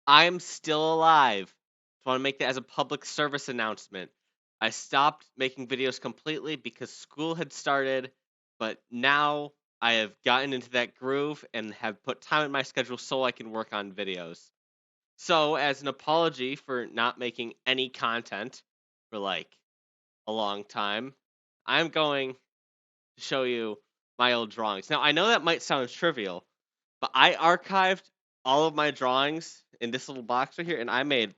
I'm still alive. Just want to make that as a public service announcement. I stopped making videos completely because school had started, but now I have gotten into that groove and have put time in my schedule so I can work on videos. So, as an apology for not making any content for like a long time, I'm going to show you my old drawings. Now, I know that might sound trivial, but I archived all of my drawings in this little box right here, and I made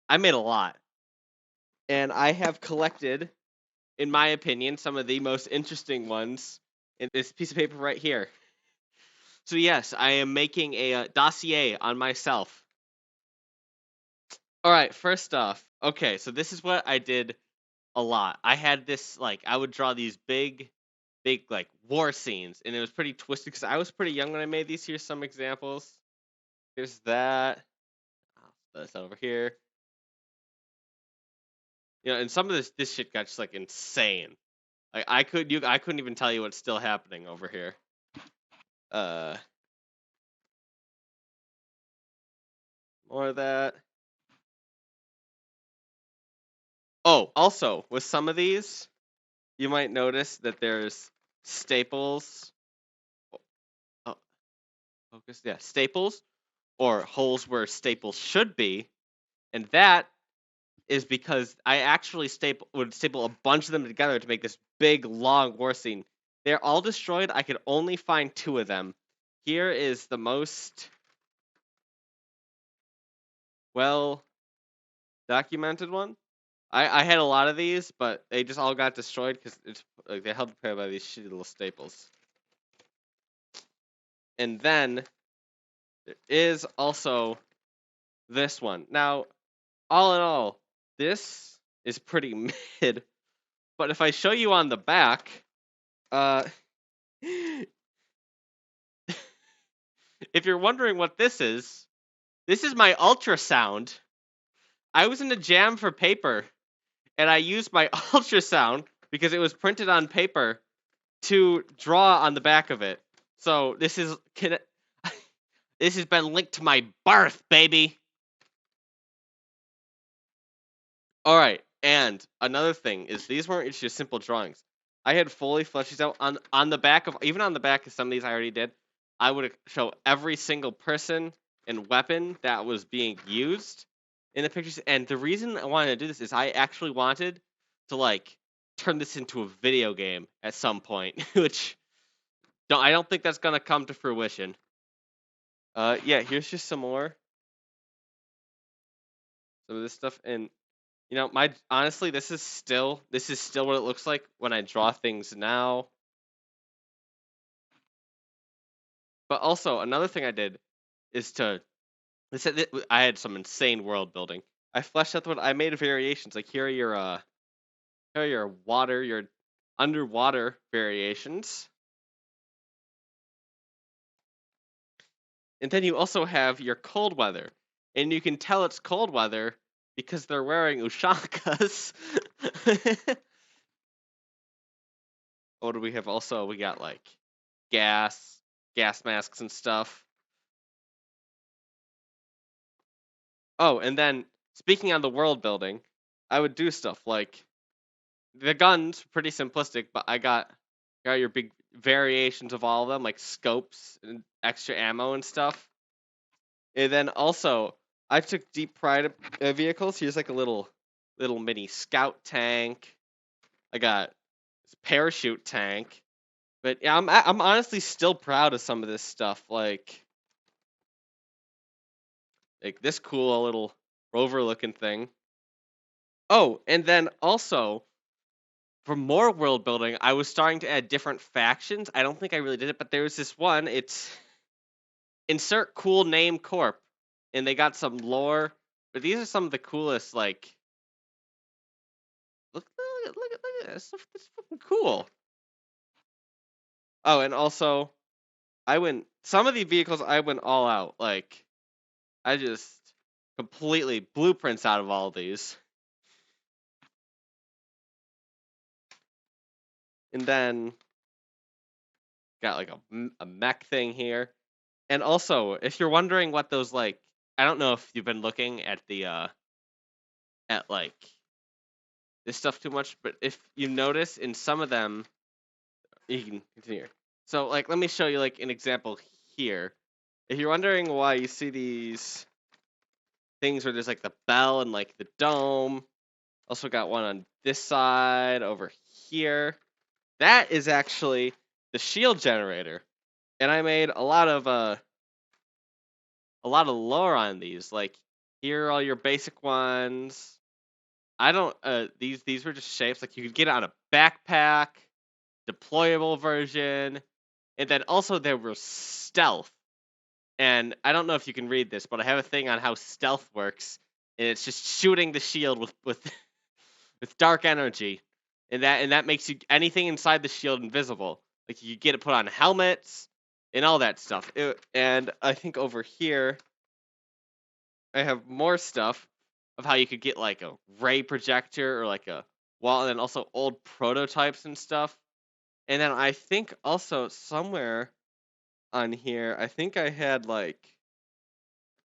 a lot. And I have collected, in my opinion, some of the most interesting ones in this piece of paper right here. So yes, I am making a dossier on myself. All right, first off, okay, so this is what I did a lot. I had this I would draw these big like war scenes, and it was pretty twisted because I was pretty young when I made these. Here's some examples. Here's that. I'll put this over here. And some of this shit got just like insane. Like I couldn't even tell you what's still happening over here. Uh, More of that. Oh, also with some of these, you might notice that there's staples. Oh, focus. Yeah, staples or holes where staples should be, and that is because I actually would staple a bunch of them together to make this big long war scene. They're all destroyed. I could only find 2 of them. Here is the most well documented one. I had a lot of these, but they just all got destroyed because it's like they're held together by these shitty little staples. And then there is also this one. Now, all in all, this is pretty mid. But if I show you on the back, if you're wondering what this is my ultrasound. I was in a jam for paper, and I used my ultrasound because it was printed on paper to draw on the back of it. So this has been linked to my birth, baby. All right, and another thing is these weren't just simple drawings. I had fully fleshed these out on the back of some of these I already did. I would show every single person and weapon that was being used in the pictures. And the reason I wanted to do this is I actually wanted to turn this into a video game at some point, which I don't think that's gonna come to fruition. Yeah, here's just some of this stuff, and my honestly, this is still what it looks like when I draw things now. But also another thing I did is I had some insane world building. I fleshed out I made variations. Like here are your underwater variations. And then you also have your cold weather. And you can tell it's cold weather because they're wearing ushankas. What do we have also? We got like gas masks and stuff. Oh, and then speaking on the world building, I would do stuff like the guns, pretty simplistic, but I got your big variations of all of them, like scopes and extra ammo and stuff. And then also, I took deep pride of vehicles. Here's like a little mini scout tank. I got this parachute tank. But yeah, I'm honestly still proud of some of this stuff, like this cool little rover looking thing. Oh, and then also for more world building, I was starting to add different factions. I don't think I really did it, but there was this one. It's insert cool name corp, and they got some lore. But these are some of the coolest. Like, look at this. This fucking cool. Oh, and also, some of the vehicles I went all out. Like, I just completely blueprints out of all of these. And then got like a mech thing here. And also, if you're wondering what those I don't know if you've been looking at the at like this stuff too much, but if you notice in some of them, you can continue. So like, let me show you like an example here. If you're wondering why you see these things where there's like the bell and like the dome, also got one on this side over here. That is actually the shield generator, and I made a lot of lore on these. Like, here are all your basic ones. I don't these were just shapes. Like, you could get it on a backpack, deployable version, and then also there was stealth. And I don't know if you can read this, but I have a thing on how stealth works, and it's just shooting the shield with with dark energy, and that makes you anything inside the shield invisible. Like, you get it put on helmets and all that stuff. And I think over here I have more stuff of how you could get like a ray projector or like a wall, and then also old prototypes and stuff. And then I think also somewhere on here, I think I had like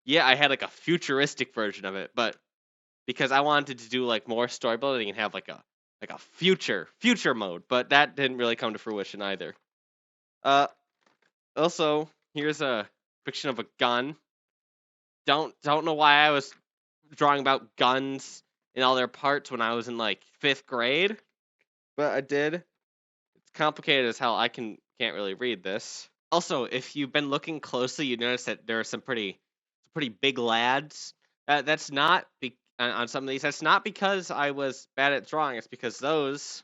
I had like a futuristic version of it, but because I wanted to do like more story building and have like a future mode, but that didn't really come to fruition either. Also, here's a fiction of a gun. Don't know why I was drawing about guns and all their parts when I was in like 5th grade, but I did. It's complicated as hell. I can't really read this. Also, if you've been looking closely, you notice that there are some pretty big lads. That's not on some of these. That's not because I was bad at drawing. It's because those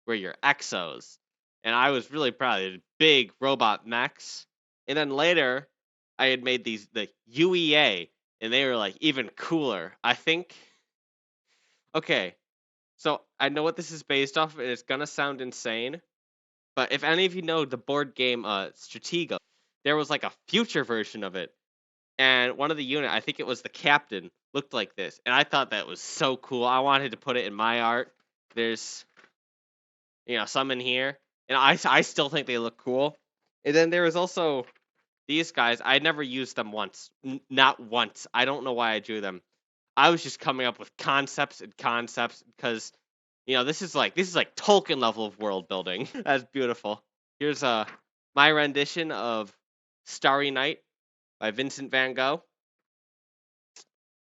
were your exos, and I was really proud of the big robot mechs. And then later, I had made the UEA, and they were like even cooler. I think. Okay, so I know what this is based off, and it's gonna sound insane. But if any of you know the board game Stratego, there was like a future version of it. And one of the unit, I think it was the captain, looked like this. And I thought that was so cool. I wanted to put it in my art. There's, some in here. And I still think they look cool. And then there was also these guys. I never used them once. Not once. I don't know why I drew them. I was just coming up with concepts because this is like Tolkien level of world building. That's beautiful. Here's my rendition of Starry Night by Vincent van Gogh.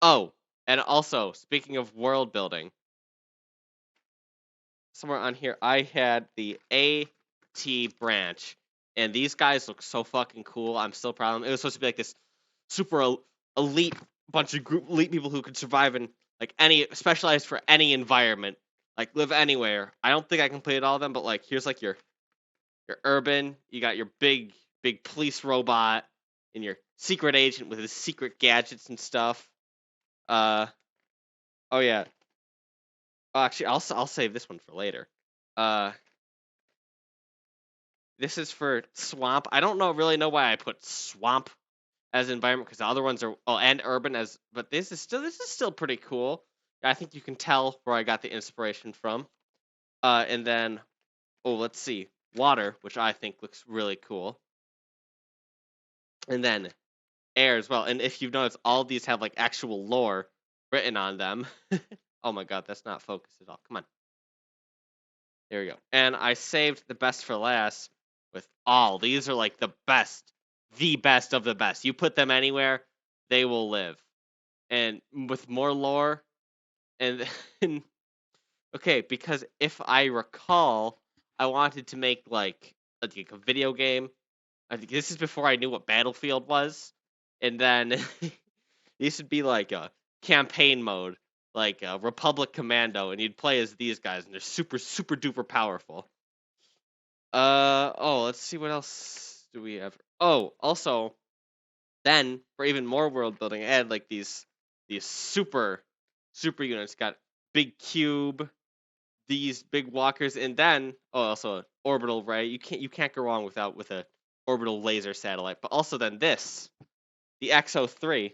Oh, and also, speaking of world building, somewhere on here I had the AT branch, and these guys look so fucking cool. I'm still proud of them. It was supposed to be like this super elite bunch of elite people who could survive in like any specialized for any environment, like live anywhere. I don't think I completed all of them, but like here's like your urban. You got your big police robot and your secret agent with his secret gadgets and stuff. Oh yeah. Oh, actually, I'll save this one for later. This is for swamp. I don't really know why I put swamp as environment because the other ones are and urban as, but this is still pretty cool. I think you can tell where I got the inspiration from. And then let's see, water, which I think looks really cool. And then air as well. And if you've noticed, all these have like actual lore written on them. Oh my god, that's not focused at all. Come on. There we go. And I saved the best for last with all. These are like the best of the best. You put them anywhere, they will live. And with more lore, and okay, because if I recall, I wanted to make like a video game. I think this is before I knew what Battlefield was. And then these would be like a campaign mode, like a Republic Commando, and you'd play as these guys, and they're super duper powerful. Let's see, what else do we have? Oh, also, then for even more world building, I had like these super units. Got big cube, these big walkers, and then also an orbital ray. You can't go wrong with a orbital laser satellite. But also then this, the XO3,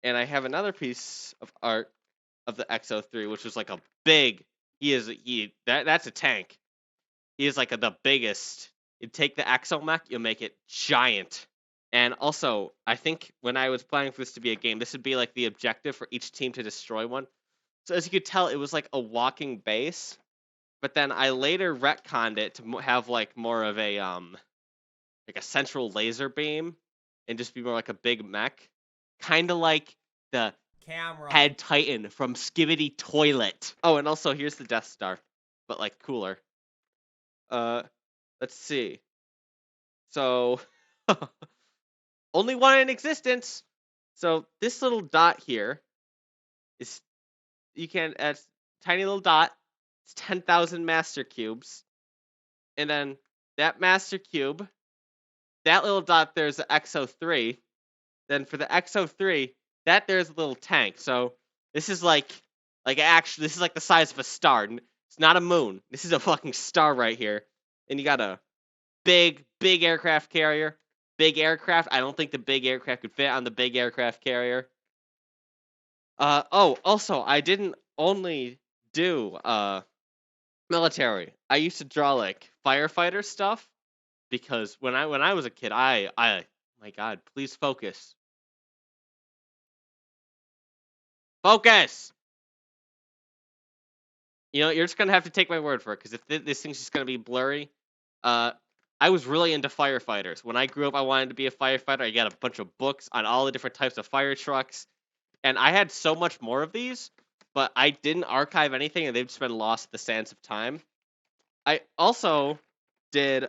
and I have another piece of art of the XO3, which was like a big. That's a tank. He is like the biggest. You take the exomech, you make it giant. And also, I think when I was planning for this to be a game, this would be like the objective for each team to destroy one. So as you could tell, it was like a walking base. But then I later retconned it to have like more of a like a central laser beam and just be more like a big mech, kind of like the Camera. Head Titan from Skibidi Toilet. Oh, and also here's the Death Star, but like cooler. Let's see. So only one in existence. So this little dot here is you can it's tiny little dot. It's 10,000 master cubes, and then that master cube, that little dot there's the XO3. Then for the XO3, that there's a little tank. So this is like actually this is like the size of a star. It's not a moon. This is a fucking star right here. And you got a big aircraft carrier. Big aircraft. I don't think the big aircraft could fit on the big aircraft carrier. Oh, also I didn't only do military. I used to draw like firefighter stuff because when I was a kid, my god, please focus. Focus. You know, you're just gonna have to take my word for it because if this thing's just gonna be blurry, I was really into firefighters. When I grew up, I wanted to be a firefighter. I got a bunch of books on all the different types of fire trucks, and I had so much more of these, but I didn't archive anything, and they've just been lost in the sands of time. I also did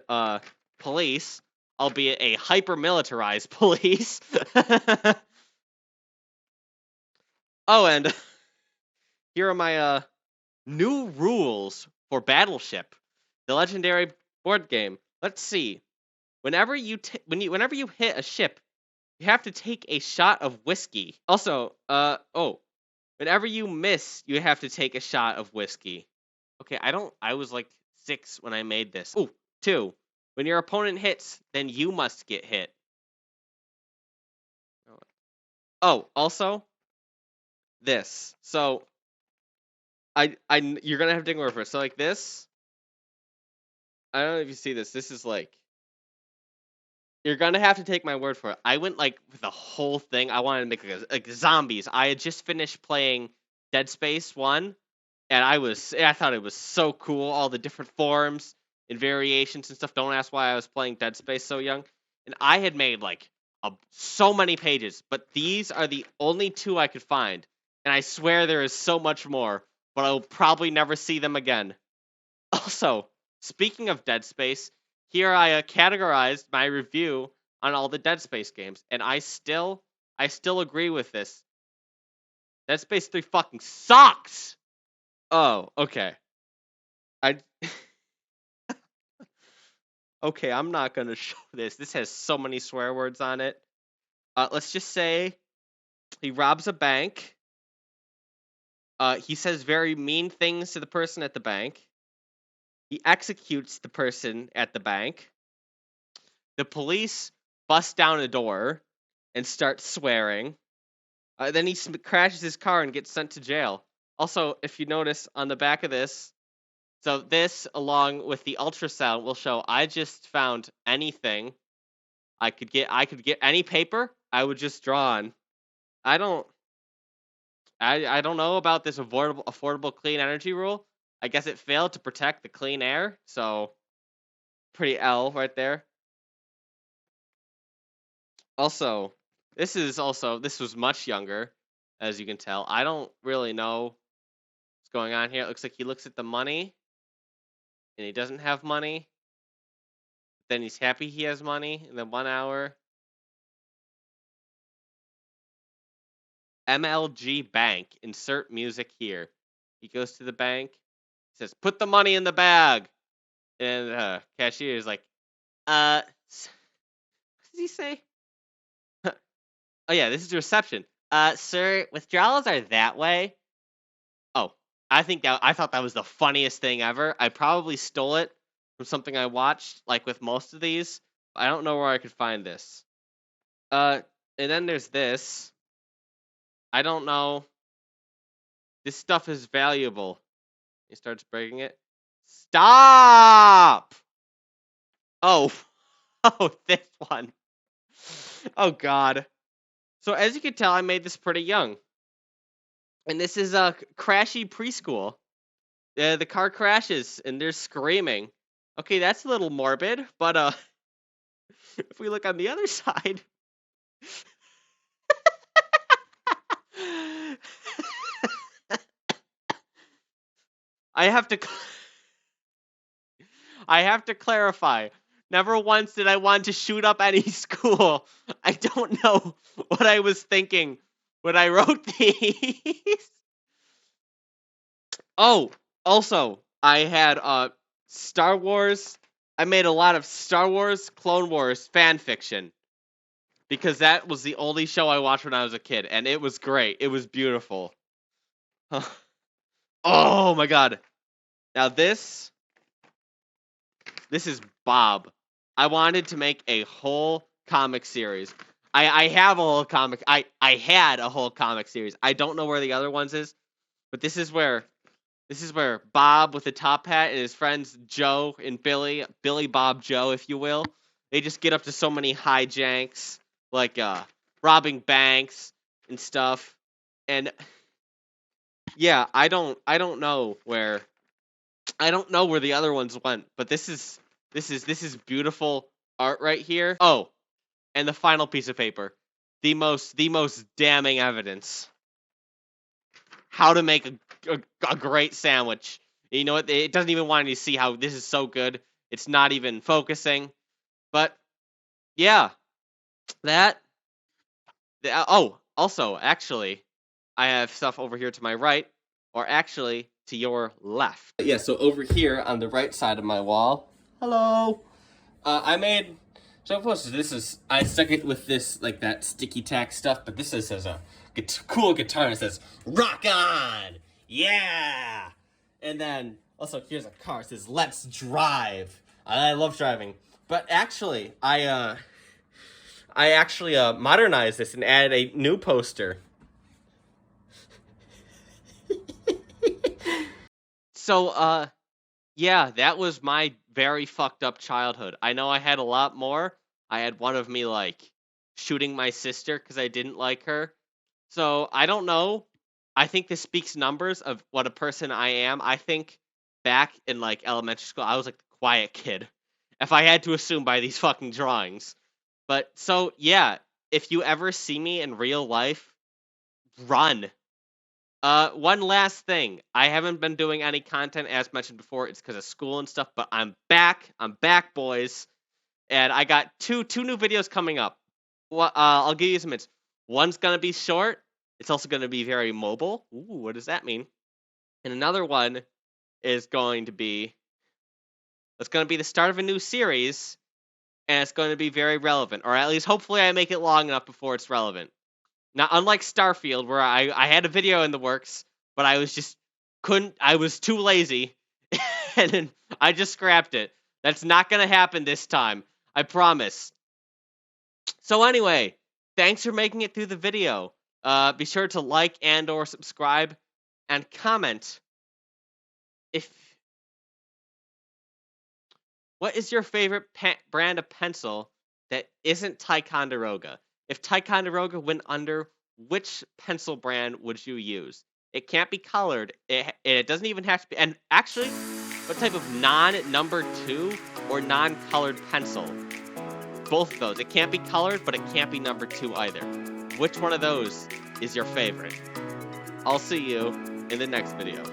police, albeit a hyper militarized police. Oh, and here are my new rules for Battleship, the legendary board game. Let's see. Whenever you hit a ship, you have to take a shot of whiskey. Also, whenever you miss, you have to take a shot of whiskey. Okay, I was like 6 when I made this. Ooh, 2. When your opponent hits, then you must get hit. Oh, also this. So you're gonna have to ignore first. So like this. I don't know if you see this. This is like you're gonna have to take my word for it. I went like with the whole thing. I wanted to make like zombies. I had just finished playing Dead Space 1, and I thought it was so cool. All the different forms and variations and stuff. Don't ask why I was playing Dead Space so young. And I had made like so many pages, but these are the only 2 I could find. And I swear there is so much more, but I will probably never see them again. Also, speaking of Dead Space, here I categorized my review on all the Dead Space games, and I still agree with this. Dead Space 3 fucking sucks. Oh, okay. I Okay, I'm not gonna show this. This has so many swear words on it. Let's just say he robs a bank. He says very mean things to the person at the bank. He executes the person at the bank. The police bust down a door and start swearing. Then he crashes his car and gets sent to jail. Also, if you notice on the back of this, so this along with the ultrasound will show I just found anything I could get. I could get any paper I would just draw on. I don't know about this affordable clean energy rule. I guess it failed to protect the clean air, so pretty L right there. Also, this was much younger, as you can tell. I don't really know what's going on here. It looks like he looks at the money, and he doesn't have money. Then he's happy he has money, and then 1 hour. MLG Bank. Insert music here. He goes to the bank. He says, "Put the money in the bag." And cashier is like, what did he say? Oh yeah, this is the reception. Sir, withdrawals are that way. Oh, I thought that was the funniest thing ever. I probably stole it from something I watched, like with most of these. I don't know where I could find this. And then there's this. I don't know. This stuff is valuable. He starts breaking it. Stop! Oh, oh, this one. Oh God. So as you can tell, I made this pretty young, and this is a crashy preschool. The car crashes and they're screaming. Okay, that's a little morbid, but if we look on the other side, I have to I have to clarify. Never once did I want to shoot up any school. I don't know what I was thinking when I wrote these. Oh, also, I had Star Wars. I made a lot of Star Wars, Clone Wars fan fiction because that was the only show I watched when I was a kid, and it was great. It was beautiful. Oh my God! Now this is Bob. I wanted to make a whole comic series. I have a whole comic. I had a whole comic series. I don't know where the other ones is, but this is where Bob with the top hat and his friends Joe and Billy Bob Joe, if you will, they just get up to so many hijinks, like robbing banks and stuff. And yeah, I don't know where the other ones went, but this is beautiful art right here. Oh, and the final piece of paper, the most damning evidence. How to make a great sandwich. You know what? It doesn't even want you to see how this is so good. It's not even focusing. But yeah, that. Oh, also, actually, I have stuff over here to my right, or actually to your left. Yeah, so over here on the right side of my wall. Hello. I made. So this is. I stuck it with this like that sticky tack stuff, but this is as a cool guitar and it says "Rock on, yeah!" And then also here's a car. It says "Let's drive." I love driving, but actually I actually modernized this and added a new poster. So yeah, that was my very fucked up childhood. I know I had a lot more. I had one of me like shooting my sister because I didn't like her. So I don't know. I think this speaks numbers of what a person I am. I think back in like elementary school, I was like the quiet kid. If I had to assume by these fucking drawings. But so yeah, if you ever see me in real life, run. One last thing. I haven't been doing any content as mentioned before. It's because of school and stuff, but I'm back. I'm back, boys. And I got two new videos coming up. Well, I'll give you some hints. One's gonna be short. It's also gonna be very mobile. Ooh, what does that mean? And another one is going to be. It's going to be the start of a new series, and it's going to be very relevant, or at least hopefully I make it long enough before it's relevant. Now, unlike Starfield, where I had a video in the works, but I was just I was too lazy, and then I just scrapped it. That's not gonna happen this time. I promise. So anyway, thanks for making it through the video. Be sure to like and or subscribe, and comment if. What is your favorite brand of pencil that isn't Ticonderoga? If Ticonderoga went under, which pencil brand would you use? It can't be colored. It doesn't even have to be. And actually, what type of non-number 2 or non-colored pencil? Both of those. It can't be colored, but it can't be number 2 either. Which one of those is your favorite? I'll see you in the next video.